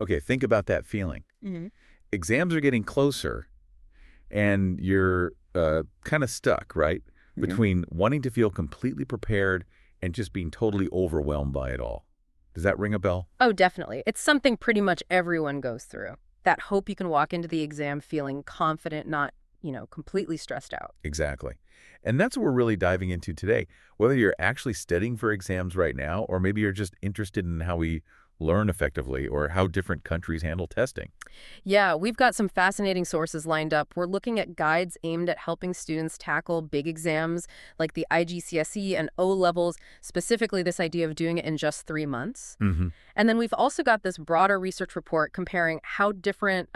Okay, think about that feeling. Hmm. Exams are getting closer, and you're kind of stuck, right? Hmm. Between wanting to feel completely prepared and just being totally overwhelmed by it all. Does that ring a bell? Oh, definitely. It's something pretty much everyone goes through. That hope you can walk into the exam feeling confident, not, completely stressed out. Exactly. And that's what we're really diving into today. Whether you're actually studying for exams right now, or maybe you're just interested in how we learn effectively or how different countries handle testing. Yeah, we've got some fascinating sources lined up. We're looking at guides aimed at helping students tackle big exams like the IGCSE and O levels, specifically this idea of doing it in just 3 months. Hmm. And then we've also got this broader research report comparing how different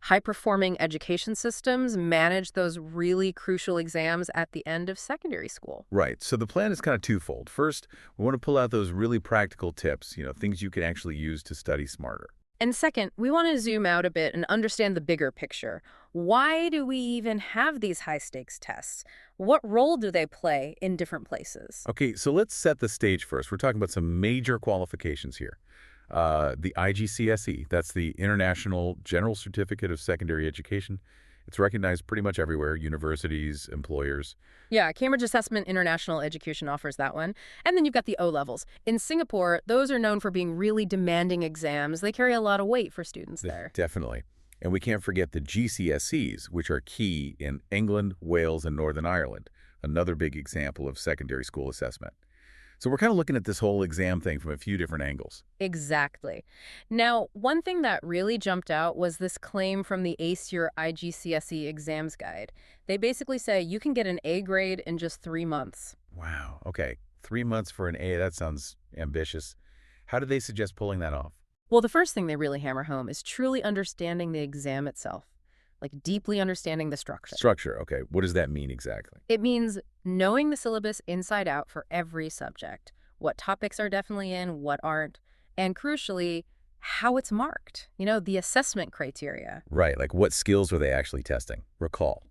high performing education systems manage those really crucial exams at the end of secondary school. Right. So the plan is kind of twofold. First, we want to pull out those really practical tips, things you can actually use to study smarter. And second, we want to zoom out a bit and understand the bigger picture. Why do we even have these high stakes tests? What role do they play in different places? Okay, so let's set the stage first. We're talking about some major qualifications here. The IGCSE, that's the International General Certificate of Secondary Education. It's recognized pretty much everywhere, universities, employers. Yeah, Cambridge Assessment International Education offers that one. And then you've got the O levels. In Singapore, those are known for being really demanding exams. They carry a lot of weight for students there. Definitely. And we can't forget the GCSEs, which are key in England, Wales, and Northern Ireland, another big example of secondary school assessment. So we're kind of looking at this whole exam thing from a few different angles. Exactly. Now, one thing that really jumped out was this claim from the ACE Your IGCSE exams guide. They basically say you can get an A grade in just 3 months. Wow. Okay. 3 months for an A. That sounds ambitious. How do they suggest pulling that off? Well, the first thing they really hammer home is truly understanding the exam itself, like deeply understanding the structure. Structure. Okay. What does that mean exactly? It means knowing the syllabus inside out for every subject, what topics are definitely in, what aren't, and crucially, how it's marked, the assessment criteria. Right. Like what skills are they actually testing? Recall.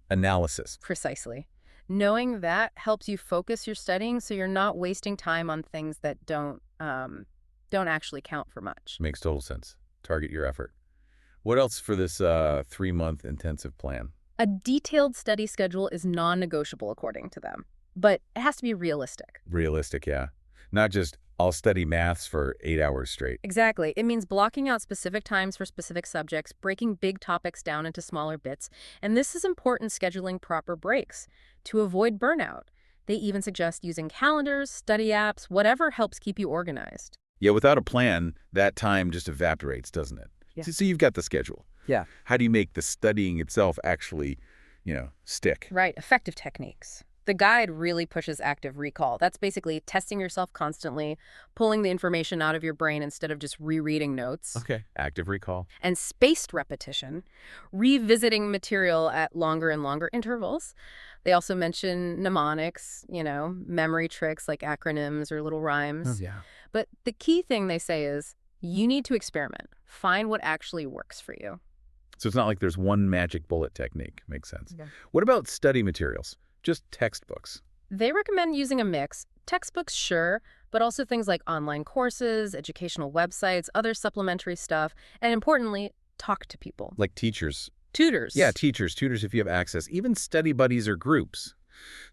Analysis. Precisely. Knowing that helps you focus your studying so you're not wasting time on things that don't actually count for much. Makes total sense. Target your effort. What else for this 3-month intensive plan? A detailed study schedule is non-negotiable according to them, but it has to be realistic. Realistic, yeah. Not just, I'll study maths for 8 hours straight. Exactly. It means blocking out specific times for specific subjects, breaking big topics down into smaller bits, and this is important scheduling proper breaks to avoid burnout. They even suggest using calendars, study apps, whatever helps keep you organized. Yeah, without a plan, that time just evaporates, doesn't it? Yeah. So you've got the schedule. Yeah. How do you make the studying itself actually, stick? Right, effective techniques. The guide really pushes active recall. That's basically testing yourself constantly, pulling the information out of your brain instead of just rereading notes, Okay. Active recall. and spaced repetition, revisiting material at longer and longer intervals. They also mention mnemonics, memory tricks like acronyms or little Oh, rhymes. yeah. But the key thing they say is you need to experiment. Find what actually works for you. So it's not like there's one magic bullet technique. Makes sense. Yeah. What about study materials? Just textbooks. They recommend using a mix. Textbooks, sure, but also things like online courses, educational websites, other supplementary stuff, and importantly, talk to people. Like teachers. Tutors. Yeah, teachers. Tutors if you have access. Even study buddies or groups.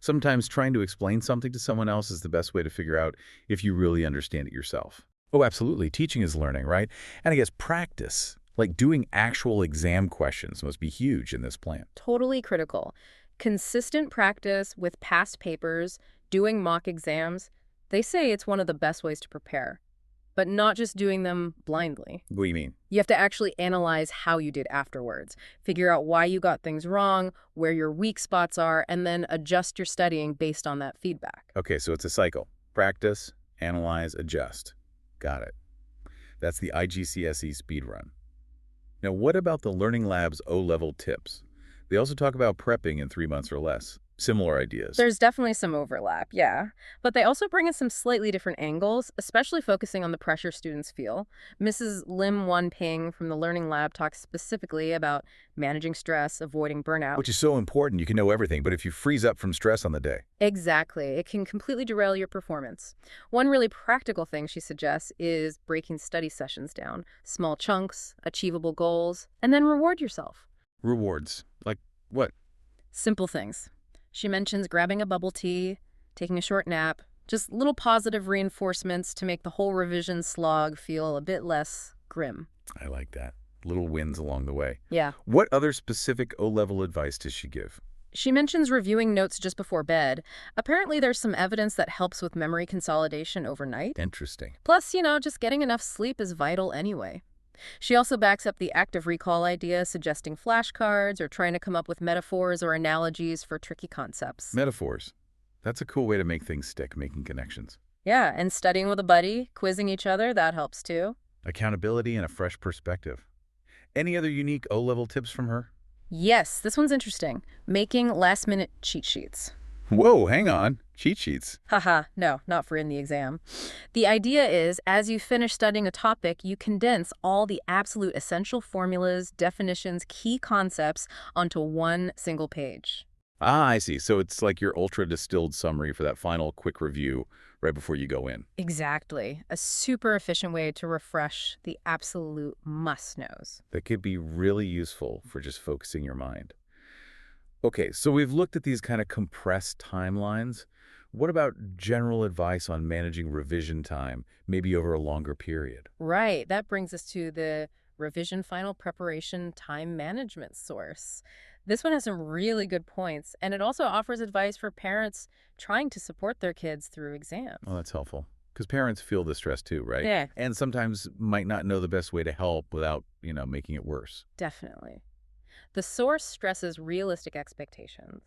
Sometimes trying to explain something to someone else is the best way to figure out if you really understand it yourself. Oh, absolutely. Teaching is learning, right? And I guess practice, like doing actual exam questions, must be huge in this plan. Totally critical. Consistent practice with past papers, doing mock exams, they say it's one of the best ways to prepare. But not just doing them blindly. What do you mean? You have to actually analyze how you did afterwards, figure out why you got things wrong, where your weak spots are, and then adjust your studying based on that feedback. Okay, so it's a cycle. Practice, analyze, adjust. Got it. That's the IGCSE speed run. Now, what about the Learning Labs O-level tips? They also talk about prepping in 3 months or less. similar ideas. There's definitely some overlap, yeah. But they also bring in some slightly different angles, especially focusing on the pressure students feel. Mrs. Lim Wan Ping from the Learning Lab talks specifically about managing stress, avoiding burnout. Which is so important. You can know everything, but if you freeze up from stress on the day. Exactly. It can completely derail your performance. One really practical thing she suggests is breaking study sessions down, small chunks, achievable goals, and then reward yourself. Rewards. Like what? Simple things. She mentions grabbing a bubble tea, taking a short nap, just little positive reinforcements to make the whole revision slog feel a bit less grim. I like that. Little wins along the way. Yeah. What other specific O-level advice does she give? She mentions reviewing notes just before bed. Apparently there's some evidence that helps with memory consolidation overnight. Interesting. Plus, just getting enough sleep is vital anyway. She also backs up the active recall idea, suggesting flashcards or trying to come up with metaphors or analogies for tricky concepts. Metaphors. That's a cool way to make things stick, making connections. Yeah, and studying with a buddy, quizzing each other, that helps too. Accountability and a fresh perspective. Any other unique O-level tips from her? Yes, this one's interesting. Making last-minute cheat sheets. Whoa, hang on. Cheat sheets. Haha, no, not for in the exam. The idea is, as you finish studying a topic, you condense all the absolute essential formulas, definitions, key concepts onto one single page. Ah, I see. So it's like your ultra-distilled summary for that final quick review right before you go in. Exactly. A super efficient way to refresh the absolute must-knows. That could be really useful for just focusing your mind. Okay, so we've looked at these kind of compressed timelines. What about general advice on managing revision time, maybe over a longer period? Right. That brings us to the revision final preparation time management source. This one has some really good points, and it also offers advice for parents trying to support their kids through exams. Oh, that's helpful. Because parents feel the stress too, right? Yeah. And sometimes might not know the best way to help without, making it worse. Definitely. The source stresses realistic expectations.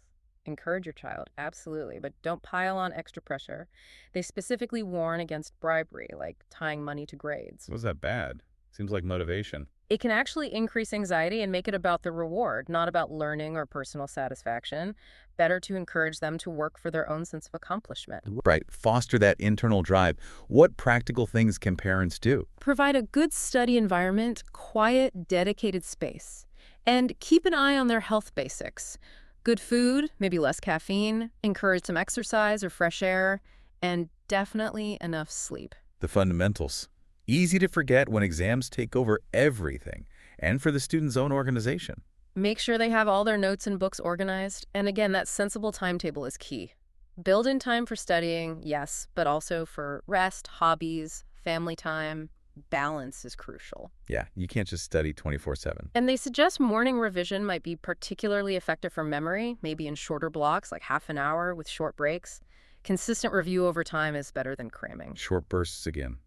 Encourage your child, absolutely, but don't pile on extra pressure. They specifically warn against bribery, like tying money to grades. Was that bad? Seems like motivation. It can actually increase anxiety and make it about the reward, not about learning or personal satisfaction. Better to encourage them to work for their own sense of accomplishment. Right. Foster that internal drive. What practical things can parents do? Provide a good study environment, quiet, dedicated space. And keep an eye on their health basics. Good food, maybe less caffeine, encourage some exercise or fresh air, and definitely enough sleep. The fundamentals. Easy to forget when exams take over everything, and for the student's own organization. Make sure they have all their notes and books organized, and again, that sensible timetable is key. Build in time for studying, yes, but also for rest, hobbies, family time. Balance is crucial. Yeah, you can't just study 24/7. And they suggest morning revision might be particularly effective for memory, maybe in shorter blocks, like half an hour with short breaks. Consistent review over time is better than cramming. Short bursts again.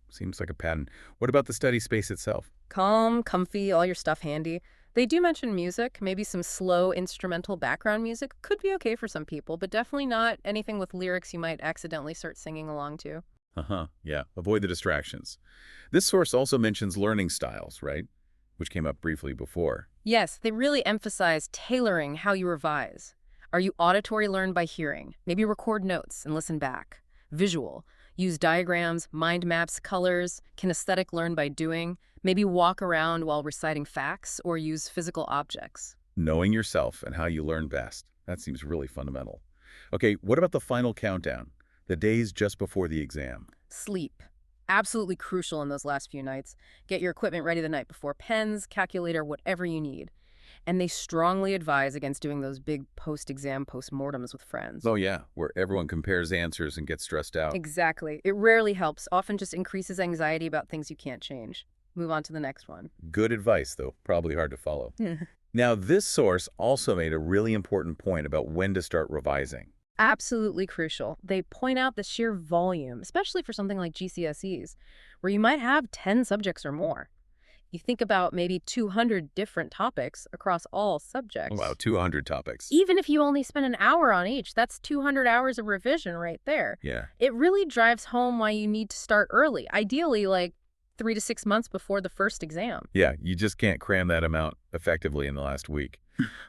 Seems like a pattern. What about the study space itself? Calm, comfy, all your stuff handy. They do mention music, maybe some slow instrumental background music. Could be okay for some people, but definitely not anything with lyrics you might accidentally start singing along to. Yeah. Avoid the distractions. This source also mentions learning styles, right? Which came up briefly before. Yes, they really emphasize tailoring how you revise. Are you auditory learn by hearing? Maybe record notes and listen back. Visual. Use diagrams, mind maps, colors. Kinesthetic learn by doing. Maybe walk around while reciting facts or use physical objects. Knowing yourself and how you learn best. That seems really fundamental. Okay, what about the final countdown? The days just before the exam. Sleep. Absolutely crucial in those last few nights. Get your equipment ready the night before, pens, calculator, whatever you need. And they strongly advise against doing those big post-exam postmortems with friends. Oh yeah, where everyone compares answers and gets stressed out. Exactly. It rarely helps, often just increases anxiety about things you can't change. Move on to the next one. Good advice, though. Probably hard to follow. Now, this source also made a really important point about when to start revising. Absolutely crucial. They point out the sheer volume, especially for something like GCSEs, where you might have 10 subjects or more. You think about maybe 200 different topics across all subjects. Wow, 200 topics. Even if you only spend an hour on each, that's 200 hours of revision right there. Yeah. It really drives home why you need to start early, ideally like 3 to 6 months before the first exam. Yeah, you just can't cram that amount effectively in the last week.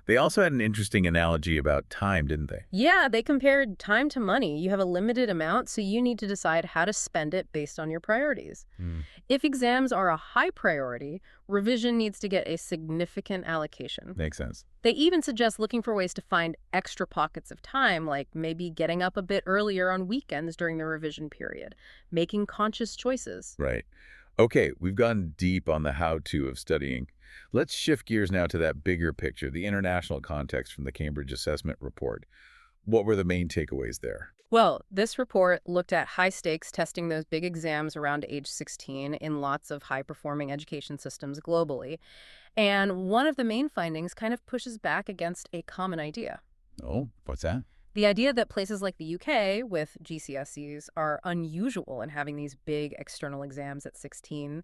They also had an interesting analogy about time, didn't they? Yeah, they compared time to money. You have a limited amount, so you need to decide how to spend it based on your priorities. Hmm. If exams are a high priority, revision needs to get a significant allocation. Makes sense. They even suggest looking for ways to find extra pockets of time, like maybe getting up a bit earlier on weekends during the revision period, making conscious choices. Right. Okay, we've gone deep on the how-to of studying. Let's shift gears now to that bigger picture, the international context from the Cambridge Assessment Report. What were the main takeaways there? Well, this report looked at high stakes testing, those big exams around age 16 in lots of high-performing education systems globally. And one of the main findings kind of pushes back against a common idea. Oh, what's that? The idea that places like the UK with GCSEs are unusual in having these big external exams at 16.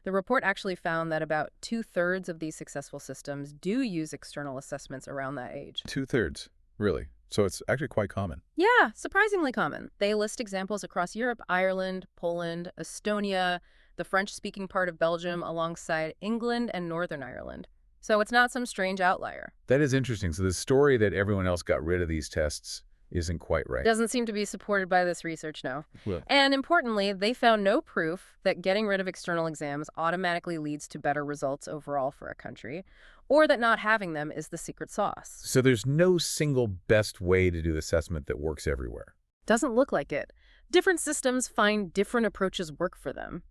The report actually found that about 2/3 of these successful systems do use external assessments around that age. 2/3, really. So it's actually quite common. Yeah, surprisingly common. They list examples across Europe, Ireland, Poland, Estonia, the French-speaking part of Belgium, alongside England and Northern Ireland. So it's not some strange outlier. That is interesting. So the story that everyone else got rid of these tests isn't quite right. Doesn't seem to be supported by this research, no. Well, And importantly, they found no proof that getting rid of external exams automatically leads to better results overall for a country, or that not having them is the secret sauce. so there's no single best way to do assessment that works everywhere. Doesn't look like it. Different systems find different approaches work for them.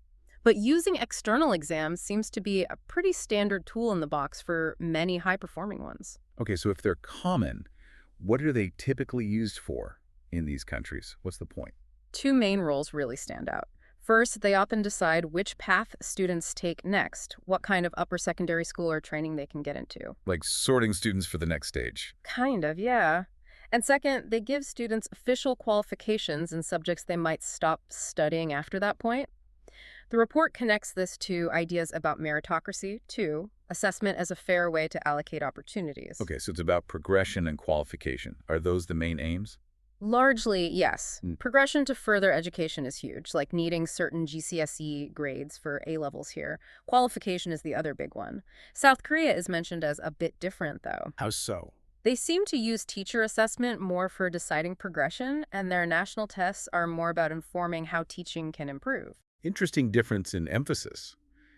But using external exams seems to be a pretty standard tool in the box for many high-performing ones. Okay, so if they're common, what are they typically used for in these countries? What's the point? Two main roles really stand out. First, they often decide which path students take next, what kind of upper secondary school or training they can get into. Like sorting students for the next stage. Kind of, yeah. And second, they give students official qualifications in subjects they might stop studying after that point. The report connects this to ideas about meritocracy, too, assessment as a fair way to allocate opportunities. Okay, so it's about progression and qualification. Are those the main aims? Largely, yes. Mm. Progression to further education is huge, like needing certain GCSE grades for A-levels here. Qualification is the other big one. South Korea is mentioned as a bit different, though. How so? They seem to use teacher assessment more for deciding progression, and their national tests are more about informing how teaching can improve. Interesting difference in emphasis.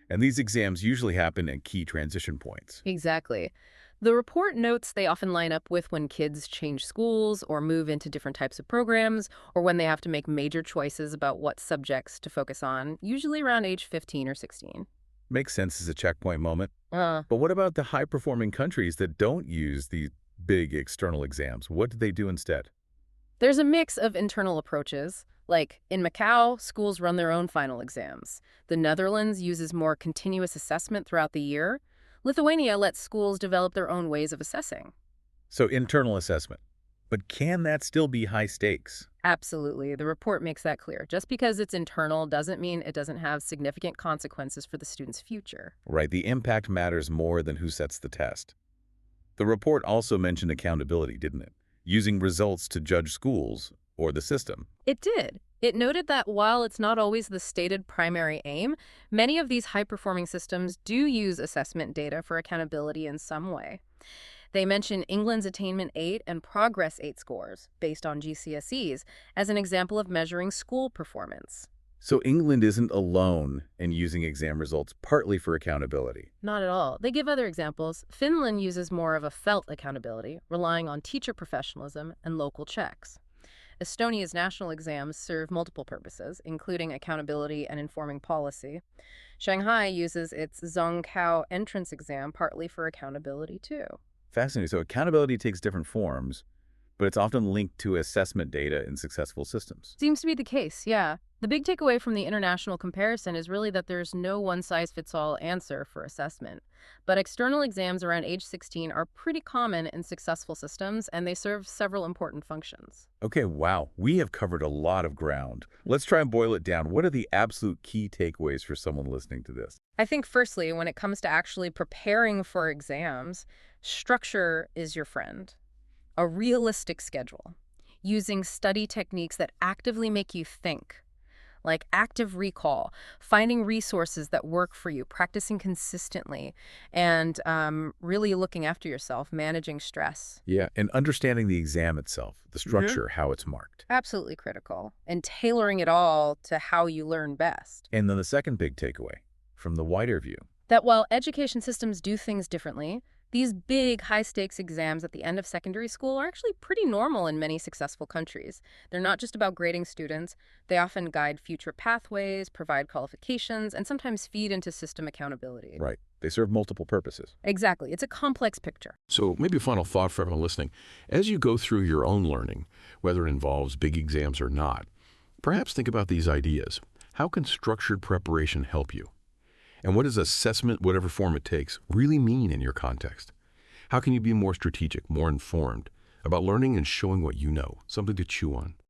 And these exams usually happen at key transition points. Exactly. The report notes they often line up with when kids change schools or move into different types of programs, or when they have to make major choices about what subjects to focus on, usually around age 15 or 16. Makes sense as a checkpoint moment. Uh, But what about the high-performing countries that don't use these big external exams? What do they do instead? There's a mix of internal approaches. Like, in Macau, schools run their own final exams. The Netherlands uses more continuous assessment throughout the year. Lithuania lets schools develop their own ways of assessing. So internal assessment. But can that still be high stakes? Absolutely. The report makes that clear. Just because it's internal doesn't mean it doesn't have significant consequences for the student's future. Right, the impact matters more than who sets the test. The report also mentioned accountability, didn't it? Using results to judge schools or the system. It did. It noted that while it's not always the stated primary aim, many of these high-performing systems do use assessment data for accountability in some way. They mention England's Attainment 8 and Progress 8 scores, based on GCSEs, as an example of measuring school performance. So England isn't alone in using exam results partly for accountability. Not at all. They give other examples. Finland uses more of a felt accountability, relying on teacher professionalism and local checks. Estonia's national exams serve multiple purposes, including accountability and informing policy. Shanghai uses its Zhongkao entrance exam partly for accountability, too. Fascinating. So accountability takes different forms, but it's often linked to assessment data in successful systems. Seems to be the case, yeah. The big takeaway from the international comparison is really that there's no one-size-fits-all answer for assessment. But external exams around age 16 are pretty common in successful systems, and they serve several important functions. Okay, wow. We have covered a lot of ground. Let's try and boil it down. What are the absolute key takeaways for someone listening to this? I think firstly, when it comes to actually preparing for exams, structure is your friend. A realistic schedule, using study techniques that actively make you think, like active recall, finding resources that work for you, practicing consistently, and really looking after yourself, managing stress. Yeah, and understanding the exam itself, the structure, how it's marked. Absolutely critical. And tailoring it all to how you learn best. And then the second big takeaway, from the wider view. That while education systems do things differently, these big, high-stakes exams at the end of secondary school are actually pretty normal in many successful countries. They're not just about grading students. They often guide future pathways, provide qualifications, and sometimes feed into system accountability. Right. They serve multiple purposes. Exactly. It's a complex picture. So maybe a final thought for everyone listening. As you go through your own learning, whether it involves big exams or not, perhaps think about these ideas. How can structured preparation help you? And what does assessment, whatever form it takes, really mean in your context? How can you be more strategic, more informed about learning and showing what you know, something to chew on?